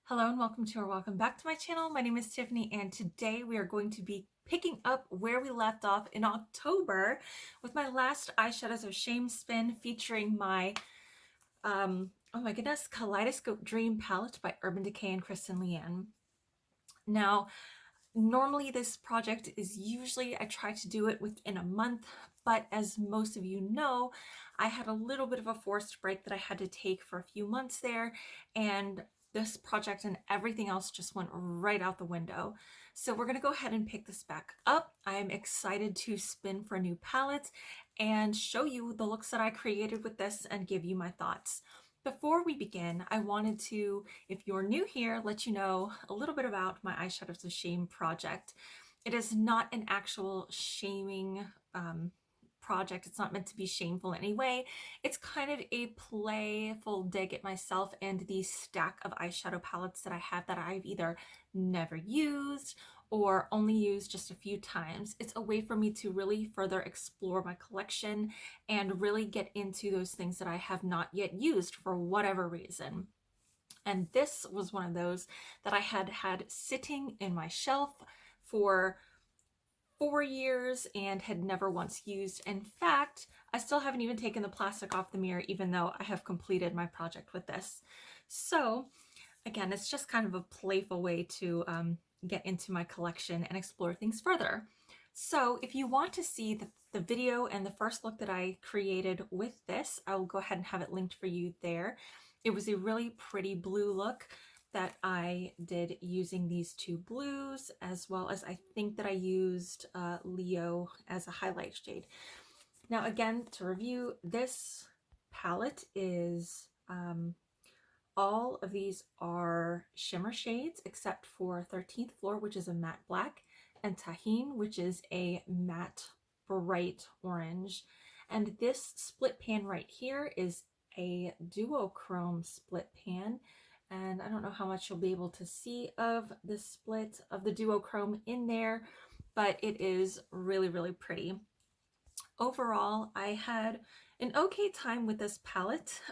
Hello and welcome back to my channel. My name is Tiffany and today we are going to be picking up where we left off in October with my last eyeshadows of shame spin featuring my oh my goodness, Kaleidoscope Dream palette by Urban Decay and Kristen Leanne. Now, normally this project is usually I try to do it within a month, but as most of you know, I had a little bit of a forced break that I had to take for a few months there, and this project and everything else just went right out the window. So we're going to go ahead and pick this back up. I'm excited to spin for a new palette and show you the looks that I created with this and give you my thoughts. Before we begin, I wanted to, if you're new here, let you know a little bit about my Eyeshadows of Shame project. It is not an actual shaming project. It's not meant to be shameful in any way. It's kind of a playful dig at myself and the stack of eyeshadow palettes that I have that I've either never used or only used just a few times. It's a way for me to really further explore my collection and really get into those things that I have not yet used for whatever reason. And this was one of those that I had had sitting in my shelf for 4 years and had never once used. In fact, I still haven't even taken the plastic off the mirror, even though I have completed my project with this. So again, it's just kind of a playful way to get into my collection and explore things further. So if you want to see the video and the first look that I created with this, I will go ahead and have it linked for you there. It was a really pretty blue look that I did using these two blues, as well as I think that I used Leo as a highlight shade. Now again, to review, this palette is all of these are shimmer shades except for 13th Floor, which is a matte black, and Tahine, which is a matte bright orange. And this split pan right here is a duochrome split pan. And I don't know how much you'll be able to see of the split of the duochrome in there, but it is really, really pretty. Overall, I had an okay time with this palette.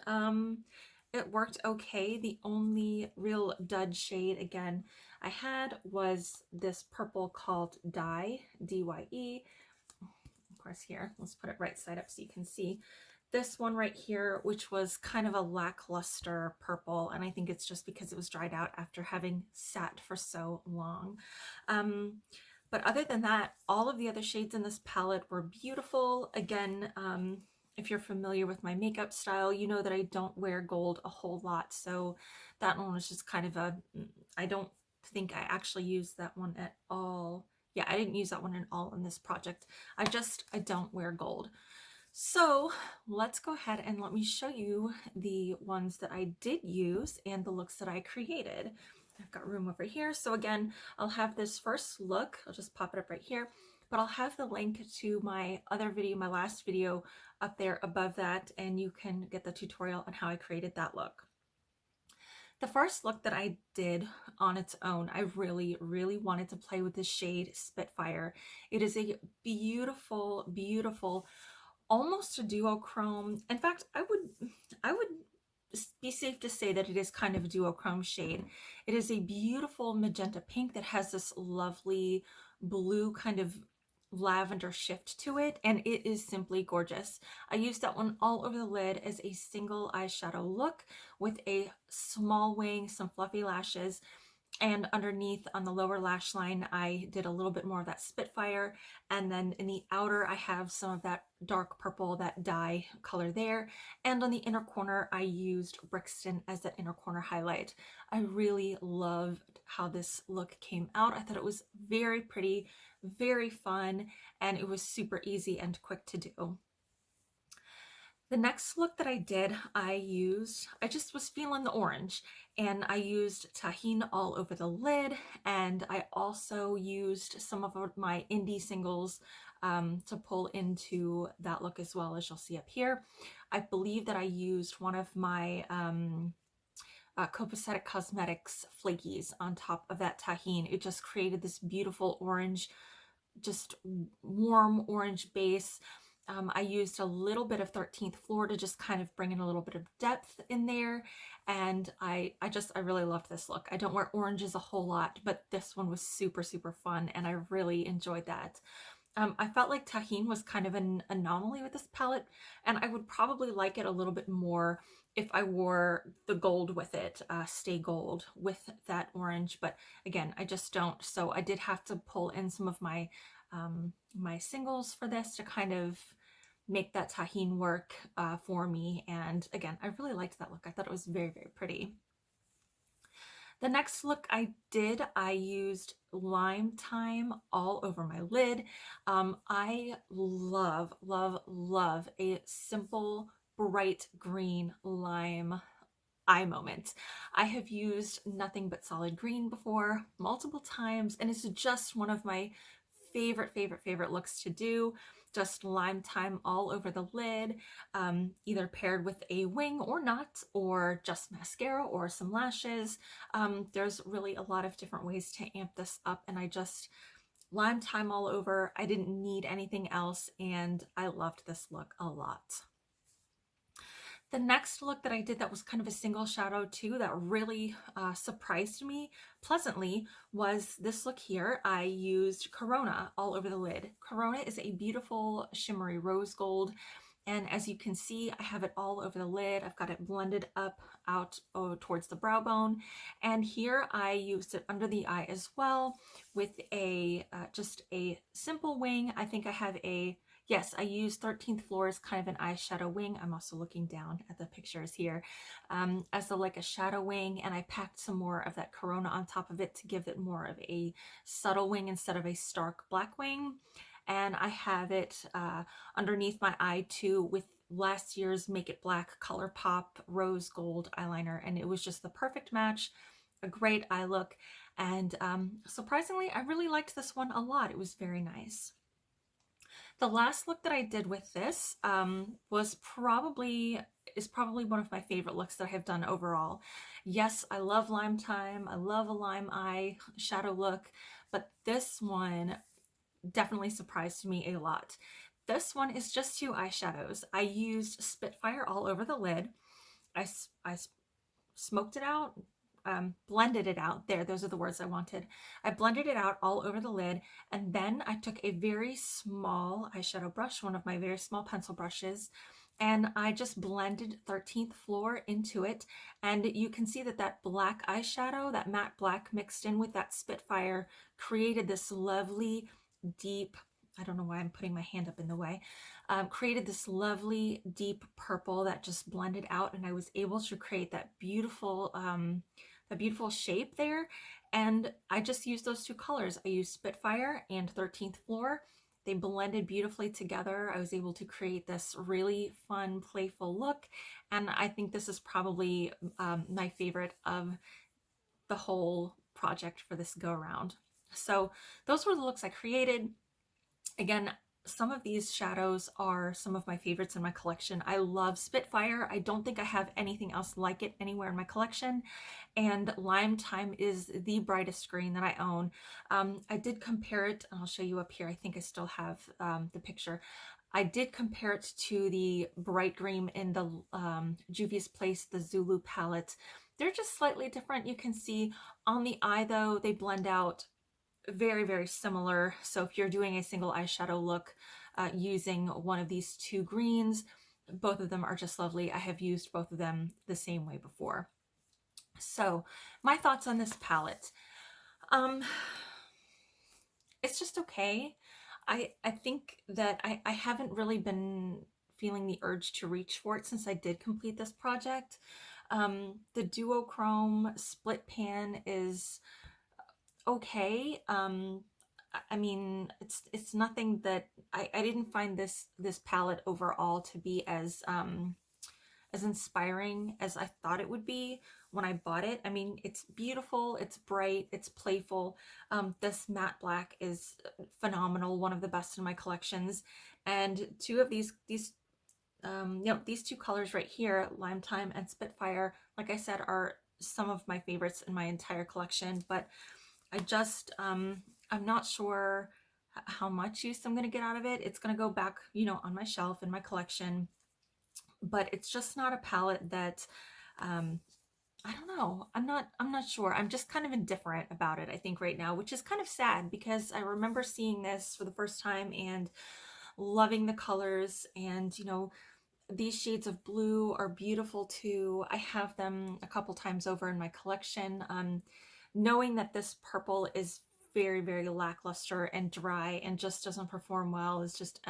It worked okay. The only real dud shade, again, I had was this purple called Dye, D-Y-E. Of course here, let's put it right side up so you can see. This one right here, which was kind of a lackluster purple, and I think it's just because it was dried out after having sat for so long. But other than that, all of the other shades in this palette were beautiful. Again, if you're familiar with my makeup style, you know that I don't wear gold a whole lot. So that one was just kind of a, I don't think I actually used that one at all. Yeah, I didn't use that one at all in this project. I don't wear gold. So let's go ahead and let me show you the ones that I did use and the looks that I created. I've got room over here. So again, I'll have this first look. I'll just pop it up right here, but I'll have the link to my other video, my last video up there above that, and you can get the tutorial on how I created that look. The first look that I did on its own, I really, really wanted to play with this shade Spitfire. It is a beautiful, beautiful, almost a duochrome. In fact, I would be safe to say that it is kind of a duochrome shade. It is a beautiful magenta pink that has this lovely blue kind of lavender shift to it, and it is simply gorgeous. I used that one all over the lid as a single eyeshadow look with a small wing, some fluffy lashes, and underneath on the lower lash line I did a little bit more of that Spitfire, and then in the outer I have some of that dark purple, that dye color there, and on the inner corner I used Brixton as that inner corner highlight. I really loved how this look came out. I thought it was very pretty, very fun, and it was super easy and quick to do. The next look that I did, I just was feeling the orange, and I used Tahine all over the lid, and I also used some of my indie singles to pull into that look as well, as you'll see up here. I believe that I used one of my Copacetic Cosmetics flakies on top of that Tahine. It just created this beautiful orange, just warm orange base. I used a little bit of 13th Floor to just kind of bring in a little bit of depth in there. And I really loved this look. I don't wear oranges a whole lot, but this one was super, super fun, and I really enjoyed that. I felt like Tahine was kind of an anomaly with this palette, and I would probably like it a little bit more if I wore the gold with it, Stay Gold with that orange, but again, I just don't. So I did have to pull in some of my my singles for this to kind of make that Tahine work for me. And again, I really liked that look. I thought it was very, very pretty. The next look I did, I used Lime Time all over my lid. I love, love, love a simple, bright green lime eye moment. I have used nothing but solid green before multiple times, and it's just one of my favorite, favorite, favorite looks to do. Just Lime Time all over the lid, either paired with a wing or not, or just mascara or some lashes. There's really a lot of different ways to amp this up, and I just Lime Time all over. I didn't need anything else, and I loved this look a lot. The next look that I did that was kind of a single shadow too, that really surprised me pleasantly, was this look here. I used Corona all over the lid. Corona is a beautiful shimmery rose gold, and as you can see, I have it all over the lid. I've got it blended up out towards the brow bone, and here I used it under the eye as well with a just a simple wing. I think I have a Yes, I used 13th Floor as kind of an eyeshadow wing. I'm also looking down at the pictures here as like a shadow wing, and I packed some more of that Corona on top of it to give it more of a subtle wing instead of a stark black wing. And I have it underneath my eye too with last year's Make It Black ColourPop Rose Gold eyeliner, and it was just the perfect match, a great eye look, and surprisingly, I really liked this one a lot. It was very nice. The last look that I did with this is probably one of my favorite looks that I have done overall. Yes, I love Lime Time. I love a lime eye shadow look, but this one definitely surprised me a lot. This one is just two eyeshadows. I used Spitfire all over the lid. I smoked it out, blended it out. There, those are the words I wanted. I blended it out all over the lid, and then I took a very small eyeshadow brush, one of my very small pencil brushes, and I just blended 13th Floor into it. And you can see that that black eyeshadow, that matte black mixed in with that Spitfire, created this lovely, deep, I don't know why I'm putting my hand up in the way, created this lovely deep purple that just blended out, and I was able to create that beautiful shape there. And I just used those two colors. I used Spitfire and 13th Floor. They blended beautifully together. I was able to create this really fun, playful look, and I think this is probably my favorite of the whole project for this go around. So those were the looks I created. Again, some of these shadows are some of my favorites in my collection. I love Spitfire. I don't think I have anything else like it anywhere in my collection. And Lime Time is the brightest green that I own. I did compare it, and I'll show you up here. I think I still have the picture. I did compare it to the bright green in the Juvia's Place, the Zulu palette. They're just slightly different. You can see on the eye though, they blend out very, very similar. So if you're doing a single eyeshadow look using one of these two greens, both of them are just lovely. I have used both of them the same way before. So my thoughts on this palette. It's just okay. I think that I haven't really been feeling the urge to reach for it since I did complete this project. The duochrome split pan is okay. I mean, it's nothing that I didn't find this palette overall to be as inspiring as I thought it would be when I bought it. I mean, it's beautiful, it's bright, it's playful. This matte black is phenomenal, one of the best in my collections. And two of these these two colors right here, Lime Time and Spitfire, like I said, are some of my favorites in my entire collection. But I just I'm not sure how much use I'm going to get out of it. It's going to go back, you know, on my shelf in my collection, but it's just not a palette that, I don't know. I'm not sure. I'm just kind of indifferent about it, I think, right now, which is kind of sad because I remember seeing this for the first time and loving the colors, and, you know, these shades of blue are beautiful too. I have them a couple times over in my collection. Knowing that this purple is very, very lackluster and dry and just doesn't perform well is just,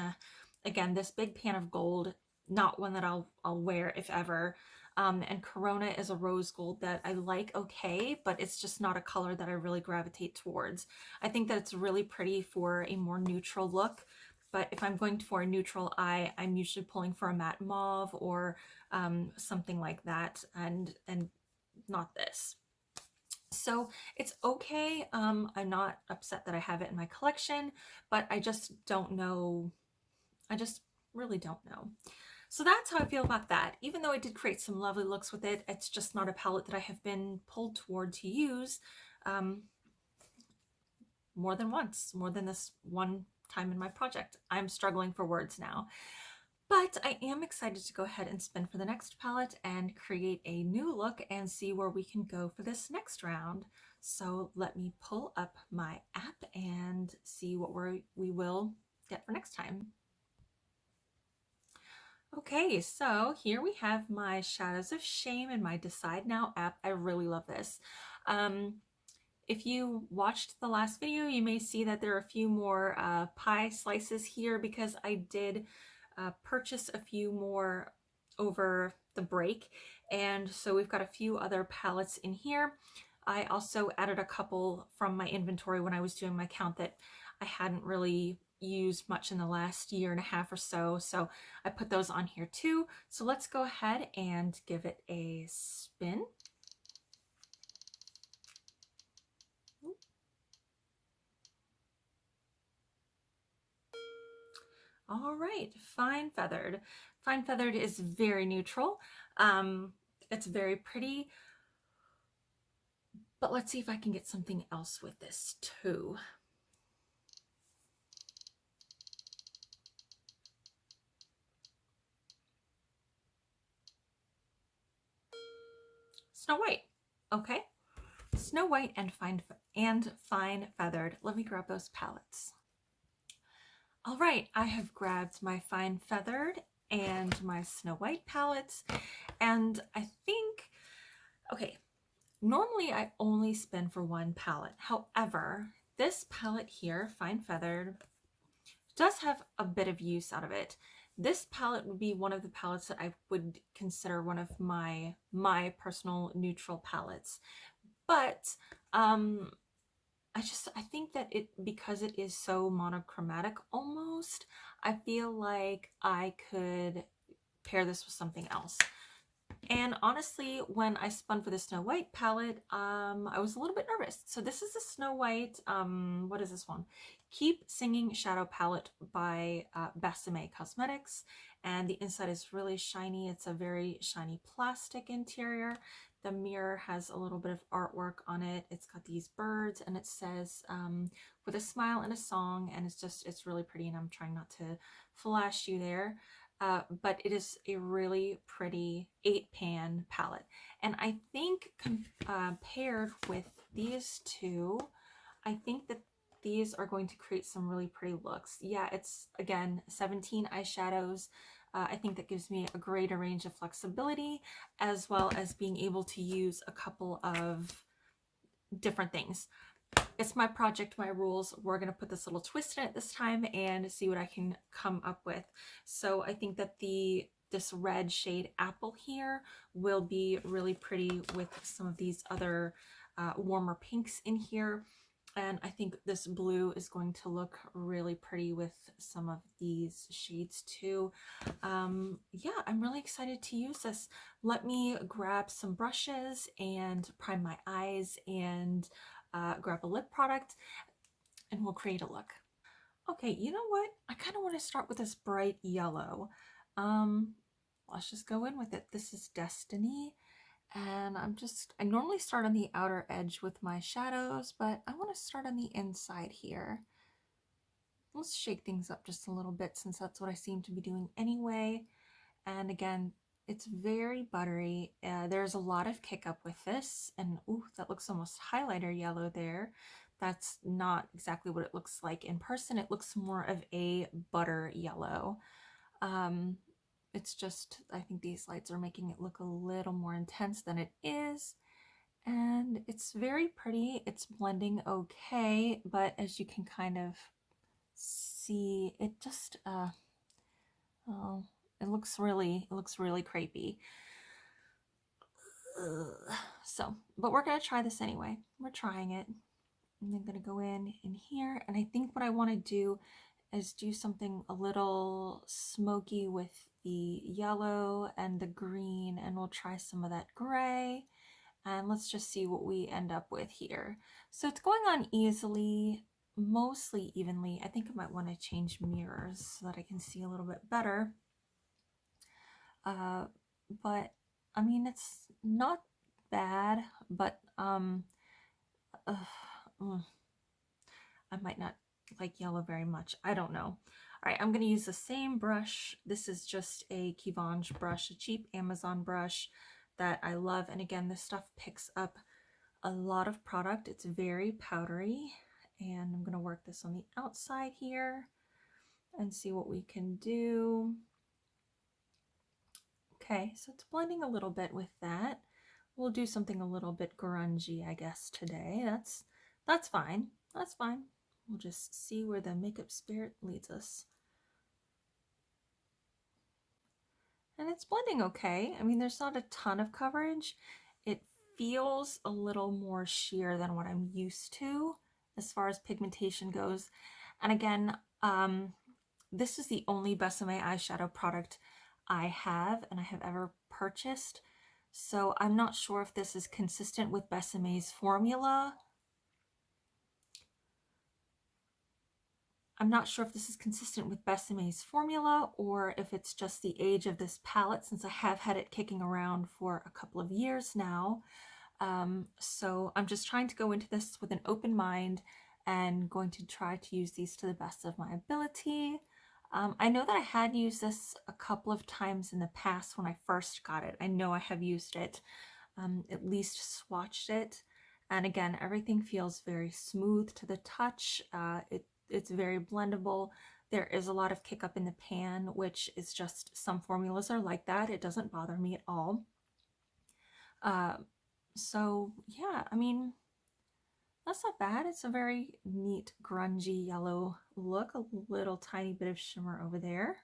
again, this big pan of gold, not one that I'll wear if ever. And Corona is a rose gold that I like, okay, but it's just not a color that I really gravitate towards. I think that it's really pretty for a more neutral look, but if I'm going for a neutral eye, I'm usually pulling for a matte mauve or something like that, and not this. So it's okay. I'm not upset that I have it in my collection, but I just don't know. I just really don't know. So that's how I feel about that. Even though I did create some lovely looks with it, it's just not a palette that I have been pulled toward to use more than once, more than this one time in my project. I'm struggling for words now. But I am excited to go ahead and spin for the next palette and create a new look and see where we can go for this next round. So let me pull up my app and see what we will get for next time. Okay, so here we have my Shadows of Shame in my Decide Now app. I really love this. If you watched the last video, you may see that there are a few more pie slices here because I did purchase a few more over the break. And so we've got a few other palettes in here. I also added a couple from my inventory when I was doing my count that I hadn't really used much in the last year and a half or so. So I put those on here too. So let's go ahead and give it a spin. All right, Fine Feathered. Fine Feathered is very neutral. It's very pretty. But let's see if I can get something else with this too. Snow White. Okay. Snow White and Fine Feathered. Let me grab those palettes. All right, I have grabbed my Fine Feathered and my Snow White palettes, and I think, okay, normally I only spin for one palette. However, this palette here, Fine Feathered, does have a bit of use out of it. This palette would be one of the palettes that I would consider one of my personal neutral palettes. But I think that because it is so monochromatic almost, I feel like I could pair this with something else. And honestly, when I spun for the Snow White palette, I was a little bit nervous. So this is the Snow White, what is this one? Keep Singing Shadow palette by Besame Cosmetics. And the inside is really shiny. It's a very shiny plastic interior. The mirror has a little bit of artwork on it. It's got these birds, and it says, with a smile and a song, and it's really pretty, and I'm trying not to flash you there. But it is a really pretty 8-pan palette. And I think paired with these two, I think that these are going to create some really pretty looks. Yeah, it's, again, 17 eyeshadows. I think that gives me a greater range of flexibility, as well as being able to use a couple of different things. It's my project, my rules. We're going to put this little twist in it this time and see what I can come up with. So I think that this red shade Apple here will be really pretty with some of these other warmer pinks in here. And I think this blue is going to look really pretty with some of these shades too. Yeah, I'm really excited to use this. Let me grab some brushes and prime my eyes and grab a lip product, and we'll create a look. Okay, you know what? I kind of want to start with this bright yellow. Let's just go in with it. This is Destiny. And I normally start on the outer edge with my shadows, but I want to start on the inside here. let's shake things up just a little bit since that's what I seem to be doing anyway. And again, it's very buttery. There's a lot of kick up with this, and ooh, that looks almost highlighter yellow there. That's not exactly what it looks like in person. It looks more of a butter yellow. It's just, I think these lights are making it look a little more intense than it is. And it's very pretty. It's blending okay, but as you can kind of see, it just, oh, it looks really crepey. So, but we're gonna try this anyway. We're trying it. And I'm gonna go in here, and I think what I want to do is do something a little smoky with the yellow and the green, and we'll try some of that gray, and let's just see what we end up with here. So it's going on easily, mostly evenly. I think I might want to change mirrors so that I can see a little bit better. But I mean, it's not bad, but I might not like yellow very much. I don't know. All right, I'm going to use the same brush. This is just a Givenchy brush, a cheap Amazon brush that I love. And again, this stuff picks up a lot of product. It's very powdery. And I'm going to work this on the outside here and see what we can do. Okay, so it's blending a little bit with that. We'll do something a little bit grungy, I guess, today. That's fine. That's fine. We'll just see where the makeup spirit leads us. And it's blending okay. I mean, there's not a ton of coverage. It feels a little more sheer than what I'm used to as far as pigmentation goes. And again, this is the only Besame eyeshadow product I have and I have ever purchased. So I'm not sure if this is consistent with Besame's formula. I'm not sure if this is consistent with Besame's formula or if it's just the age of this palette, since I have had it kicking around for a couple of years now. So I'm just trying to go into this with an open mind and going to try to use these to the best of my ability. I know that I had used this a couple of times in the past when I first got it. I know I have used it, at least swatched it. And again, everything feels very smooth to the touch. It's very blendable. There is a lot of kick up in the pan, which is just, some formulas are like that. It doesn't bother me at all. So yeah, I mean, that's not bad. It's a very neat grungy yellow look, a little tiny bit of shimmer over there.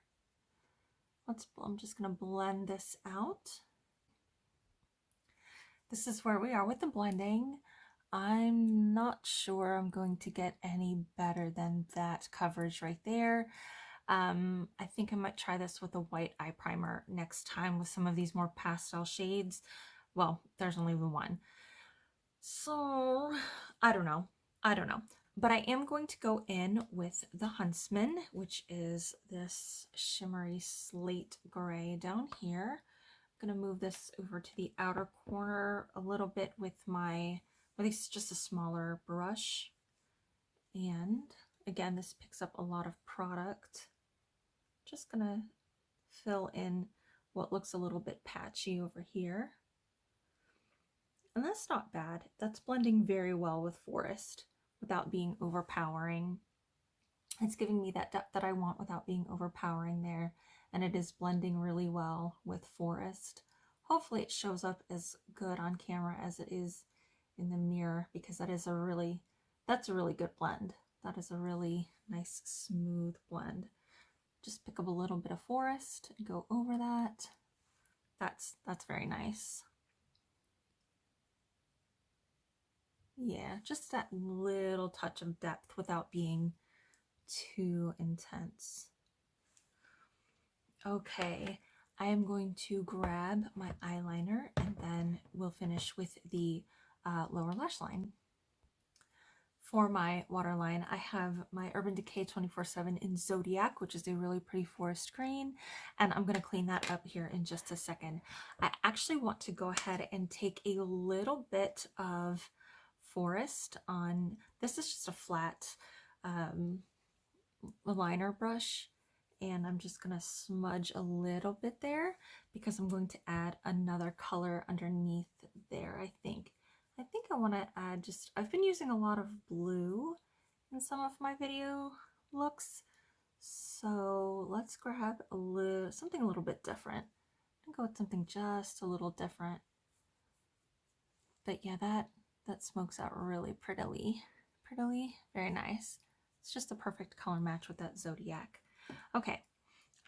I'm just gonna blend this out. This is where we are with the blending. I'm not sure I'm going to get any better than that coverage right there. I think I might try this with a white eye primer next time with some of these more pastel shades. Well, there's only one. So I don't know. But I am going to go in with the Huntsman, which is this shimmery slate gray down here. I'm going to move this over to the outer corner a little bit with just a smaller brush. And again, this picks up a lot of product. Just going to fill in what looks a little bit patchy over here. And that's not bad. That's blending very well with Forest without being overpowering. It's giving me that depth that I want without being overpowering there. And it is blending really well with Forest. Hopefully it shows up as good on camera as it is in the mirror, because that's a really good blend. That is a really nice smooth blend. Just pick up a little bit of Forest and go over that. That's very nice. Yeah, just that little touch of depth without being too intense. Okay, I am going to grab my eyeliner and then we'll finish with the lower lash line. For my waterline, I have my Urban Decay 24/7 in Zodiac, which is a really pretty forest green, and I'm going to clean that up here in just a second. I actually want to go ahead and take a little bit of Forest on, this is just a flat liner brush, and I'm just gonna smudge a little bit there because I'm going to add another color underneath there. I think I want to add just, I've been using a lot of blue in some of my video looks, so let's grab something a little bit different. I'm gonna go with something just a little different. But yeah, that smokes out really prettily. Very nice. It's just the perfect color match with that Zodiac. Okay,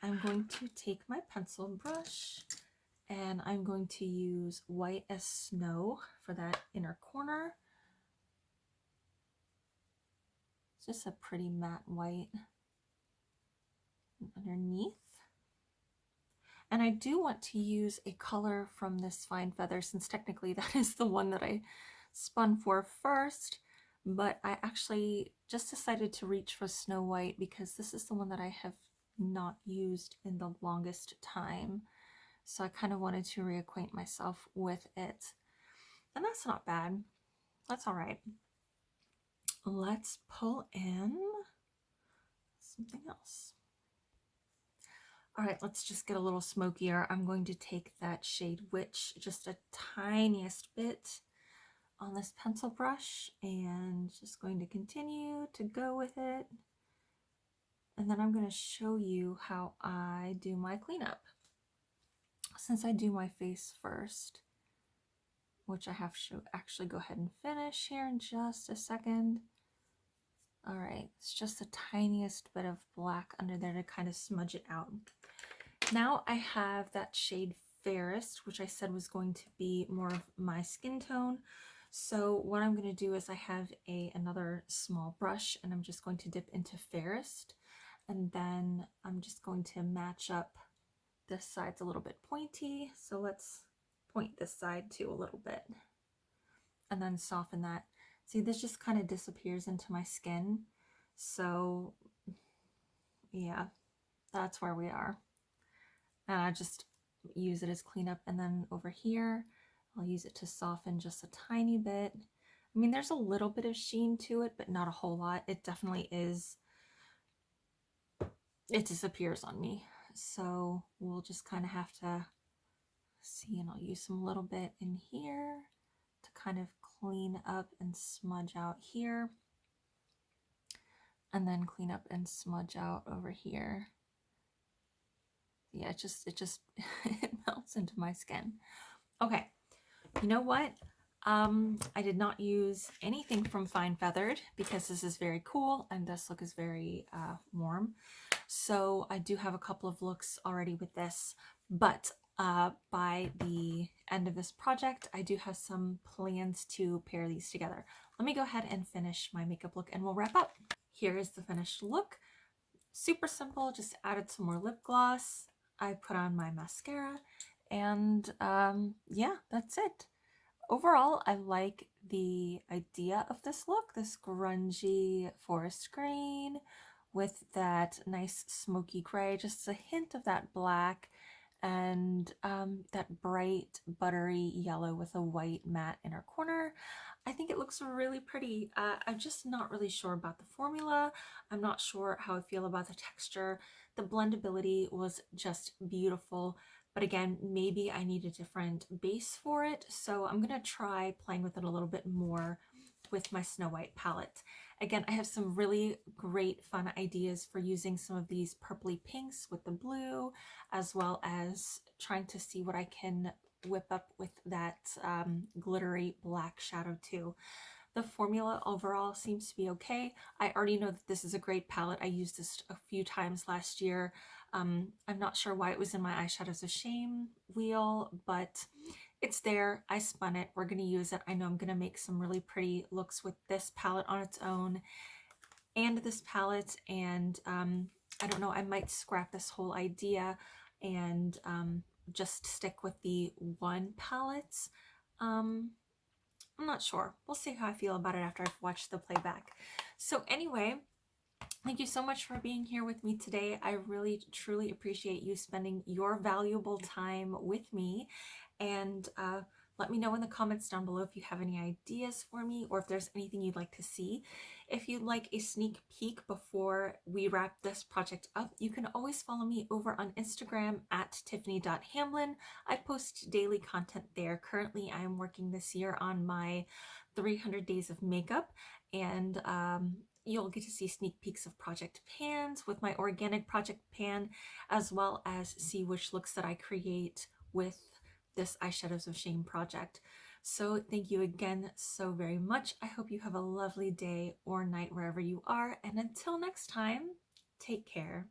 I'm going to take my pencil brush and I'm going to use White as Snow for that inner corner. It's just a pretty matte white underneath. And I do want to use a color from this Fine Feather, since technically that is the one that I spun for first, but I actually just decided to reach for Snow White because this is the one that I have not used in the longest time. So I kind of wanted to reacquaint myself with it. And that's not bad. That's all right. Let's pull in something else. All right, let's just get a little smokier. I'm going to take that shade Witch, just a tiniest bit on this pencil brush, and just going to continue to go with it. And then I'm going to show you how I do my cleanup. Since I do my face first, which I have to actually go ahead and finish here in just a second. All right, it's just the tiniest bit of black under there to kind of smudge it out. Now I have that shade Fairest, which I said was going to be more of my skin tone. So what I'm going to do is I have another small brush, and I'm just going to dip into Fairest, and then I'm just going to match up this side's a little bit pointy, so let's point this side too a little bit, and then soften that. See, this just kind of disappears into my skin, so yeah, that's where we are. And I just use it as cleanup, and then over here I'll use it to soften just a tiny bit. I mean, there's a little bit of sheen to it, but not a whole lot. It definitely is, it disappears on me, so we'll just kind of have to see. And I'll use some little bit in here to kind of clean up and smudge out here, and then clean up and smudge out over here. Yeah, it just it melts into my skin. Okay, you know what? I did not use anything from Fine Feathered because this is very cool and this look is very warm. So I do have a couple of looks already with this, but by the end of this project, I do have some plans to pair these together. Let me go ahead and finish my makeup look and we'll wrap up. Here is the finished look. Super simple, just added some more lip gloss. I put on my mascara, and yeah, that's it. Overall, I like the idea of this look, this grungy forest green with that nice smoky gray, just a hint of that black, and that bright buttery yellow with a white matte inner corner. I think it looks really pretty. I'm just not really sure about the formula. I'm not sure how I feel about the texture. The blendability was just beautiful, but again, maybe I need a different base for it. So I'm gonna try playing with it a little bit more with my Snow White palette. Again, I have some really great fun ideas for using some of these purpley pinks with the blue, as well as trying to see what I can whip up with that glittery black shadow too. The formula overall seems to be okay. I already know that this is a great palette. I used this a few times last year. I'm not sure why it was in my Eyeshadows of Shame wheel, but it's there. I spun it. We're going to use it. I know I'm going to make some really pretty looks with this palette on its own and this palette, and I don't know, I might scrap this whole idea and just stick with the one palette. I'm not sure. We'll see how I feel about it after I've watched the playback. So anyway, thank you so much for being here with me today. I really, truly appreciate you spending your valuable time with me. And Let me know in the comments down below if you have any ideas for me or if there's anything you'd like to see. If you'd like a sneak peek before we wrap this project up, you can always follow me over on Instagram at tiffany.hamlin. I post daily content there. Currently, I am working this year on my 300 days of makeup, and you'll get to see sneak peeks of project pans with my organic project pan, as well as see which looks that I create with this Eyeshadows of Shame project. So thank you again so very much. I hope you have a lovely day or night wherever you are, and until next time, take care.